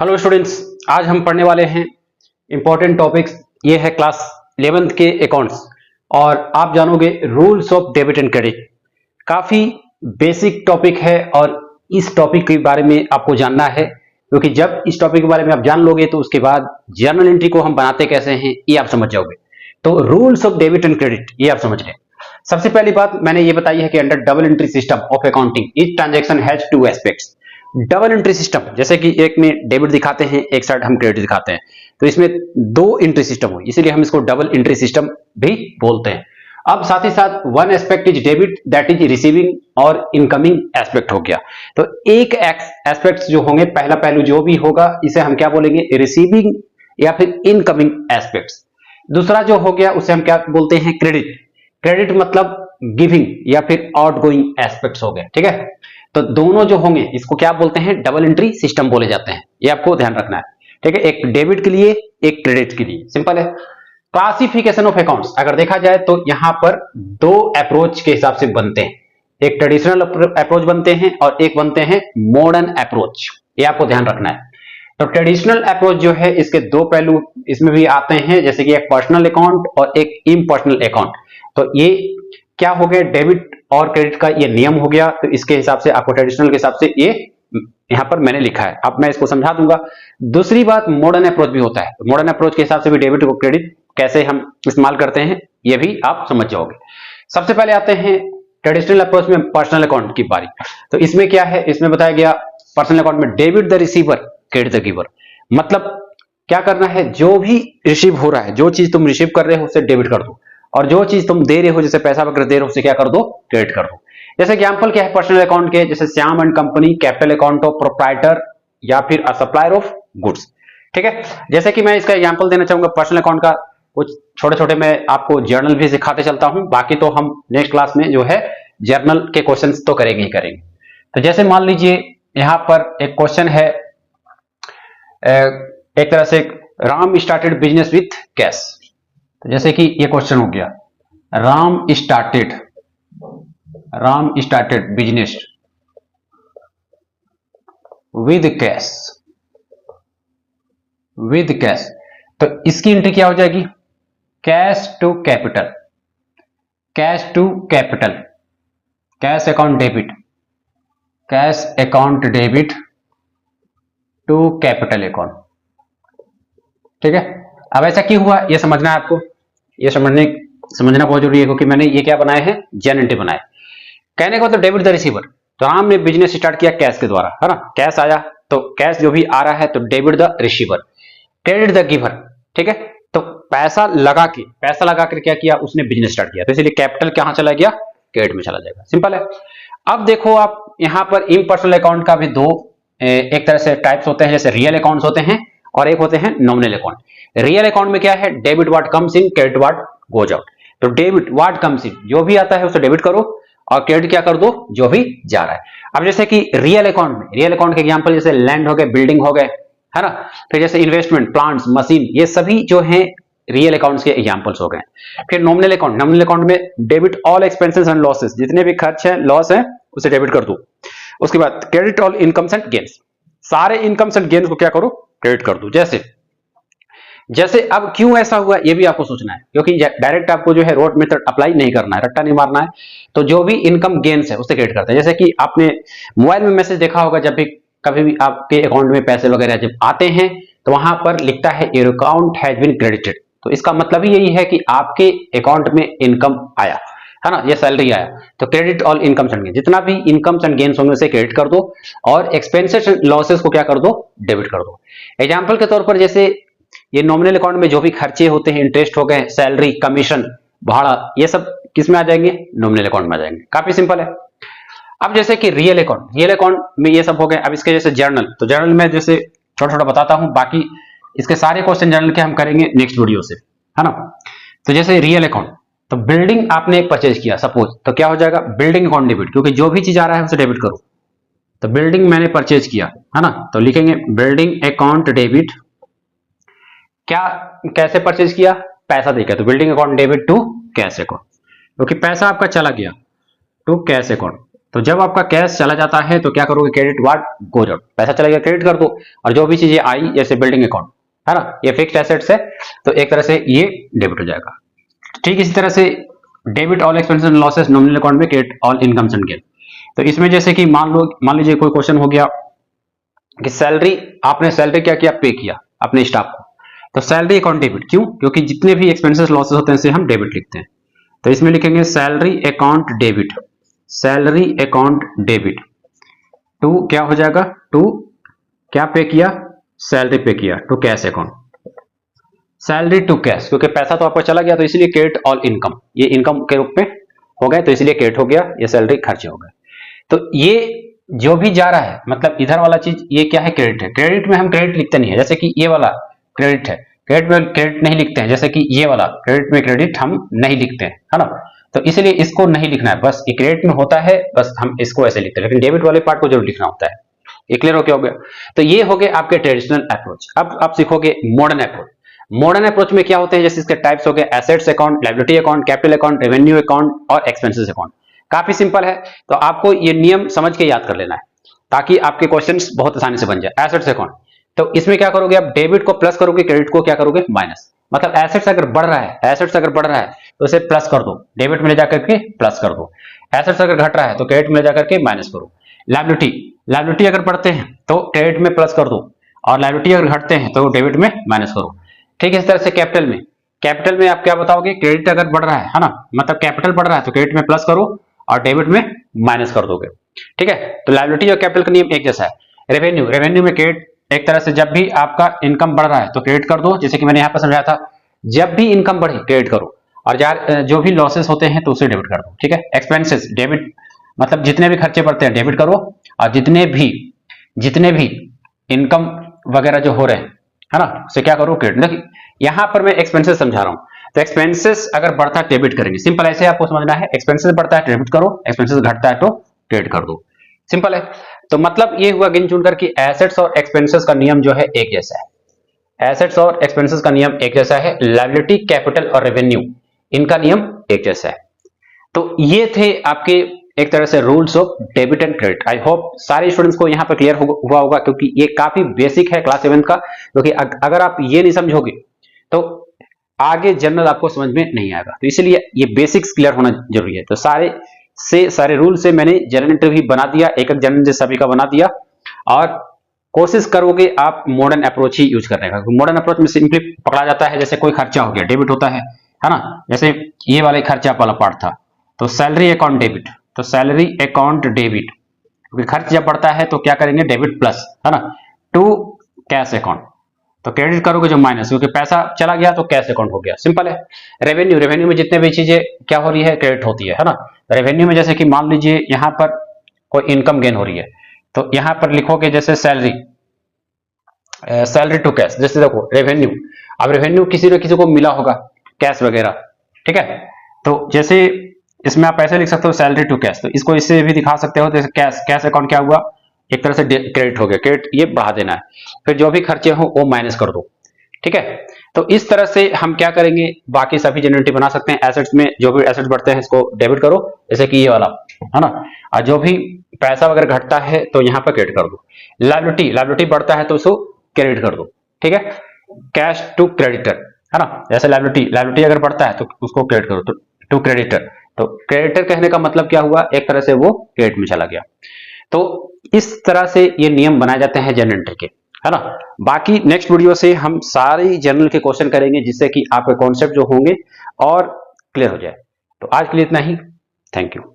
Hello students, आज हम पढ़ने वाले हैं इंपॉर्टेंट टॉपिक्स। ये है क्लास 11th के अकाउंट्स और आप जानोगे rules of debit and credit. काफी बेसिक टॉपिक है और इस टॉपिक के बारे में आपको जानना है, क्योंकि जब इस टॉपिक के बारे में आप जान लोगे तो उसके बाद जर्नल एंट्री को हम बनाते कैसे हैं ये आप समझ जाओगे। तो rules of debit and credit ये आप समझ लें। सबसे पहली बात मैंने ये बताई है कि under double entry system of accounting each transaction has two aspects. Double entry system, जैसे कि एक में डेबिट दिखाते हैं, एक साइड हम क्रेडिट दिखाते हैं, तो इसमें दो एंट्री सिस्टम हो, इसीलिए हम इसको डबल एंट्री सिस्टम भी बोलते हैं। अब साथ ही साथ one aspect is debit, that is receiving और इनकमिंग एस्पेक्ट हो गया। तो एक एस्पेक्ट जो होंगे, पहला पहलू जो भी होगा इसे हम क्या बोलेंगे, रिसीविंग या फिर इनकमिंग एस्पेक्ट्स। दूसरा जो हो गया उसे हम क्या बोलते हैं, क्रेडिट। क्रेडिट मतलब गिविंग या फिर आउटगोइंग एस्पेक्ट्स हो गए, ठीक है। तो दोनों जो होंगे इसको क्या बोलते हैं, डबल एंट्री सिस्टम बोले जाते हैं। ये आपको ध्यान रखना है, ठीक है। एक डेबिट के लिए, एक क्रेडिट के लिए, सिंपल है। क्लासिफिकेशन ऑफ अकाउंट्स अगर देखा जाए तो यहां पर दो अप्रोच के हिसाब से बनते हैं, एक ट्रेडिशनल अप्रोच बनते हैं और एक बनते हैं मॉडर्न अप्रोच। ये आपको ध्यान रखना है। तो ट्रेडिशनल अप्रोच जो है इसके दो पहलू इसमें भी आते हैं, जैसे कि एक पर्सनल अकाउंट और एक इम्पर्सनल अकाउंट। तो ये क्या हो गया, डेबिट और क्रेडिट का ये नियम हो गया। तो इसके हिसाब से आपको ट्रेडिशनल के हिसाब से ये यहां पर मैंने लिखा है, अब मैं इसको समझा दूंगा। दूसरी बात, मॉडर्न अप्रोच भी होता है। मॉडर्न अप्रोच के हिसाब से भी डेबिट और क्रेडिट कैसे हम इस्तेमाल करते हैं ये भी आप समझ जाओगे। सबसे पहले आते हैं ट्रेडिशनल अप्रोच में पर्सनल अकाउंट की बारी। तो इसमें क्या है, इसमें बताया गया पर्सनल अकाउंट में debit the receiver, credit the giver. मतलब क्या करना है, जो भी रिसीव हो रहा है, जो चीज तुम रिसीव कर रहे हो उसे डेबिट कर दो, और जो चीज तुम दे रहे हो, जैसे पैसा वगैरह दे रहे हो, उसे क्या कर दो, क्रेडिट कर दो। जैसे एग्जांपल क्या है पर्सनल अकाउंट के, जैसे Shyam and company capital account of proprietor या फिर अ सप्लायर ऑफ गुड्स, ठीक है। जैसे कि मैं इसका एग्जांपल देना चाहूंगा पर्सनल अकाउंट का, कुछ छोटे छोटे मैं आपको जर्नल भी सिखाते चलता हूं, बाकी तो हम नेक्स्ट क्लास में जो है जर्नल के क्वेश्चंस तो करेंगे ही करेंगे। तो जैसे मान लीजिए यहां पर एक क्वेश्चन है, एक तरह से Ram started business with cash. तो जैसे कि ये क्वेश्चन हो गया, Ram started business with cash. तो इसकी एंट्री क्या हो जाएगी, cash to capital, cash account debit to capital account, ठीक है। अब ऐसा क्यों हुआ ये समझना है आपको, ये समझना बहुत जरूरी है, क्योंकि मैंने ये क्या बनाए हैं, जर्नल एंट्री बनाए। कहने का मतलब डेबिट द रिसीवर, तो राम ने बिजनेस स्टार्ट किया कैश के द्वारा, है ना। कैश आया तो कैश जो भी आ रहा है तो debit the receiver, credit the giver, ठीक है। तो पैसा लगा कर क्या किया, उसने बिजनेस स्टार्ट किया, तो इसलिए कैपिटल कहां चला गया, क्रेडिट में चला जाएगा, सिंपल है। अब देखो आप यहां पर इम्पर्सनल अकाउंट का भी दो एक तरह से टाइप्स होते हैं, जैसे रियल अकाउंट्स होते हैं और एक होते हैं नॉमिनल अकाउंट। रियल अकाउंट में क्या है, debit what comes in, credit what goes out. तो डेबिट व्हाट कम्स इन, जो भी आता है उसे डेबिट करो, और क्रेडिट क्या कर दो, जो भी जा रहा है। अब जैसे कि रियल अकाउंट में, रियल अकाउंट के एग्जांपल जैसे लैंड हो गए, बिल्डिंग हो गए, है ना। फिर जैसे इन्वेस्टमेंट, प्लांट्स, मशीन, ये सभी जो हैं रियल अकाउंट्स के एग्जांपल्स हो गए। फिर नॉमिनल अकाउंट में debit all expenses and losses, जितने भी खर्च है, लॉस है, उसे डेबिट कर दो। उसके बाद credit all incomes and gains, सारे इनकम्स एंड गेन्स को क्या करो, क्रेडिट कर दो। जैसे अब क्यों ऐसा हुआ ये भी आपको सोचना है, क्योंकि डायरेक्ट आपको जो है रोड मेथड अप्लाई नहीं करना है, रट्टा नहीं मारना है। तो जो भी इनकम गेन्स है उसे क्रेडिट करते हैं। जैसे कि आपने मोबाइल में मैसेज देखा होगा, जब भी कभी भी आपके अकाउंट में पैसे वगैरह जब आते हैं तो वहां पर लिखता है your account has been credited. तो इसका मतलब ही यही है कि आपके अकाउंट में इनकम आया, है ना, ये सैलरी आया। तो credit all incomes and gains, जितना भी इनकम्स एंड गेन्स होंगे उसे क्रेडिट कर दो, और एक्सपेंसेस एंड लॉसेस को क्या कर दो, डेबिट कर दो। एग्जांपल के तौर पर जैसे ये नॉमिनल अकाउंट में जो भी खर्चे होते हैं, इंटरेस्ट हो गए, सैलरी, कमीशन, भाड़ा, ये सब किस में आ जाएंगे, नॉमिनल अकाउंट में आ जाएंगे। काफी सिंपल है। अब जैसे कि रियल अकाउंट में ये सब हो गए। अब इसके जैसे जर्नल, तो जर्नल में जैसे छोटा छोटा बताता हूं, बाकी इसके सारे क्वेश्चन जर्नल के हम करेंगे नेक्स्ट वीडियो से, है ना। तो जैसे रियल अकाउंट, तो बिल्डिंग आपने एक परचेज किया सपोज, तो क्या हो जाएगा, बिल्डिंग अकाउंट डेबिट, क्योंकि जो भी चीज आ रहा है उसे डेबिट करो। तो बिल्डिंग मैंने परचेज किया, है ना, तो लिखेंगे बिल्डिंग अकाउंट डेबिट, क्या कैसे परचेज किया, पैसा देकर, तो building account debit to cash account, क्योंकि पैसा आपका चला गया टू कैश अकाउंट। तो जब आपका कैश चला जाता है तो क्या करोगे, क्रेडिट व्हाट गोज आउट, पैसा चला गया क्रेडिट कर दो, और जो भी चीजें आई जैसे बिल्डिंग अकाउंट है ना, ये फिक्स्ड एसेट्स है, तो एक तरह से ये डेबिट हो जाएगा। ठीक इसी तरह से debit all expenses and losses nominal account में, credit all incomes and gain. तो इसमें जैसे कि मान लीजिए कोई क्वेश्चन हो गया कि सैलरी, आपने सैलरी क्या किया, पे किया अपने स्टाफ को, तो सैलरी अकाउंट डेबिट, क्यों, क्योंकि जितने भी एक्सपेंसेस लॉसेस होते हैं इसे हम डेबिट लिखते हैं। तो इसमें लिखेंगे salary account debit, salary account debit to क्या हो जाएगा, टू क्या पे किया, सैलरी पे किया, to cash account, salary to cash, क्योंकि पैसा तो आपका चला गया तो इसलिए क्रेडिट ऑल इनकम, ये इनकम के रूप में हो गए तो इसलिए क्रेडिट हो गया, ये सैलरी खर्चे हो गए। तो ये जो भी जा रहा है मतलब इधर वाला चीज ये क्या है, क्रेडिट है। क्रेडिट में हम क्रेडिट लिखते नहीं है, जैसे कि ये वाला क्रेडिट है, क्रेडिट में क्रेडिट नहीं लिखते हैं, जैसे कि ये वाला क्रेडिट में क्रेडिट हम नहीं लिखते हैं, है ना, तो इसलिए इसको नहीं लिखना है, बस ये क्रेडिट में होता है, बस हम इसको ऐसे लिखते हैं, लेकिन डेबिट वाले पार्ट को जरूर लिखना होता है। ये क्लियर हो गया। तो ये हो गए आपके ट्रेडिशनल अप्रोच। अब आप सीखोगे मॉडर्न अप्रोच। मॉडर्न अप्रोच में क्या होते हैं, जैसे इसके टाइप्स हो गए assets account, liability account, capital account, revenue account और एक्सपेंसेस अकाउंट। काफी सिंपल है, तो आपको ये नियम समझ के याद कर लेना है ताकि आपके क्वेश्चंस बहुत आसानी से बन जाए। एसेट्स अकाउंट, तो इसमें क्या करोगे आप, डेबिट को प्लस करोगे, क्रेडिट को क्या करोगे माइनस, मतलब एसेट्स अगर बढ़ रहा है, एसेट्स अगर बढ़ रहा है तो इसे प्लस कर दो, डेबिट में ले जाकर के प्लस कर दो। एसेट्स अगर घट रहा है तो क्रेडिट में ले जाकर के माइनस करो। लायबिलिटी, लायबिलिटी अगर बढ़ते हैं तो क्रेडिट में प्लस कर दो, और लायबिलिटी अगर घटते हैं तो डेबिट में माइनस करो। ठीक है, इस तरह से कैपिटल में, कैपिटल में आप क्या बताओगे, क्रेडिट अगर बढ़ रहा है ना, मतलब कैपिटल बढ़ रहा है तो क्रेडिट में प्लस करो और डेबिट में माइनस कर दोगे। ठीक है, तो लायबिलिटी और कैपिटल का नियम एक जैसा है। रेवेन्यू, रेवेन्यू में क्रेडिट, एक तरह से जब भी आपका इनकम बढ़ रहा है तो क्रेडिट कर दो, जैसे कि मैंने यहाँ पर समझाया था, जब भी इनकम बढ़े क्रेडिट करो, और जो भी लॉसेस होते हैं तो उसे डेबिट कर दो। ठीक है, एक्सपेंसेस डेबिट, मतलब जितने भी खर्चे पड़ते हैं डेबिट करो, और जितने भी इनकम वगैरह जो हो रहे हैं है ना, उसे क्या करो क्रेडिट। देखिए यहाँ पर मैं एक्सपेंसेस समझा रहा हूँ, तो एक्सपेंसेस अगर बढ़ता है डेबिट करेंगे, सिंपल ऐसे आपको समझना है, एक्सपेंसेस बढ़ता है डेबिट करो, एक्सपेंसेस घटता है तो क्रेडिट कर दो, सिंपल है। तो मतलब ये हुआ गिन चुनकर कि एसेट्स और एक्सपेंसेस का नियम जो है एक जैसा है, एसेट्स और एक्सपेंसेस का नियम एक जैसा है, लायबिलिटी, कैपिटल और रेवेन्यू इनका नियम एक जैसा है। तो ये थे आपके एक तरह से rules of debit and credit. I hope सारे स्टूडेंट्स को यहाँ पर क्लियर हुआ होगा, क्योंकि ये काफी बेसिक है क्लास 7 का, क्योंकि अगर आप ये नहीं समझोगे तो आगे जनरल आपको समझ में नहीं आएगा, तो इसलिए ये बेसिक्स क्लियर होना जरूरी है। तो सारे रूल से मैंने जनरल भी बना दिया, एक जनरल सभी का बना दिया, और कोशिश करोगे आप मॉडर्न अप्रोच ही यूज करने का। मॉडर्न अप्रोच में सिंपली पकड़ा जाता है, जैसे कोई खर्चा हो गया डेबिट होता है ना, जैसे ये वाले खर्चा वाला पार्ट था, तो सैलरी अकाउंट डेबिट, तो सैलरी अकाउंट डेबिट, क्योंकि खर्च जब बढ़ता है तो क्या करेंगे डेबिट प्लस, है ना, टू कैश अकाउंट, तो क्रेडिट करोगे जो माइनस, क्योंकि पैसा चला गया तो कैश अकाउंट हो गया, सिंपल है। रेवेन्यू, रेवेन्यू में जितने भी चीजें क्या हो रही है क्रेडिट होती है ना, रेवेन्यू में जैसे कि मान लीजिए यहाँ पर कोई इनकम गेन हो रही है, तो यहाँ पर लिखोगे जैसे सैलरी, सैलरी टू कैश, जैसे देखो रेवेन्यू, अब रेवेन्यू किसी न किसी को मिला होगा कैश वगैरह, ठीक है, तो जैसे इसमें आप ऐसे लिख सकते हो सैलरी टू कैश, तो इसको इससे भी दिखा सकते हो, जैसे कैश अकाउंट क्या हुआ, एक तरह से क्रेडिट हो गया, क्रेडिट ये बढ़ा देना है, फिर जो भी खर्चे हो वो माइनस कर दो। ठीक है, तो इस तरह से हम क्या करेंगे, बाकी सभी जनरेटिव बना सकते हैं। एसेट्स में जो भी एसेट्स बढ़ते हैं इसको डेबिट करो, जैसे कि ये वाला है ना, और जो भी पैसा वगैरह घटता है तो यहाँ पर क्रेडिट कर दो। लायबिलिटी, लायबिलिटी बढ़ता है तो उसको क्रेडिट कर दो। ठीक है, कैश टू क्रेडिटर, है ना, जैसे लायबिलिटी अगर बढ़ता है तो उसको क्रेडिट करो, तो टू क्रेडिटर, तो क्रेडिटर कहने का मतलब क्या हुआ, एक तरह से वो क्रेडिट में चला गया। तो इस तरह से ये नियम बनाए जाते हैं जनरल एंट्री के, है ना। बाकी नेक्स्ट वीडियो से हम सारे जनरल के क्वेश्चन करेंगे, जिससे कि आपके कॉन्सेप्ट जो होंगे और क्लियर हो जाए। तो आज के लिए इतना ही, थैंक यू।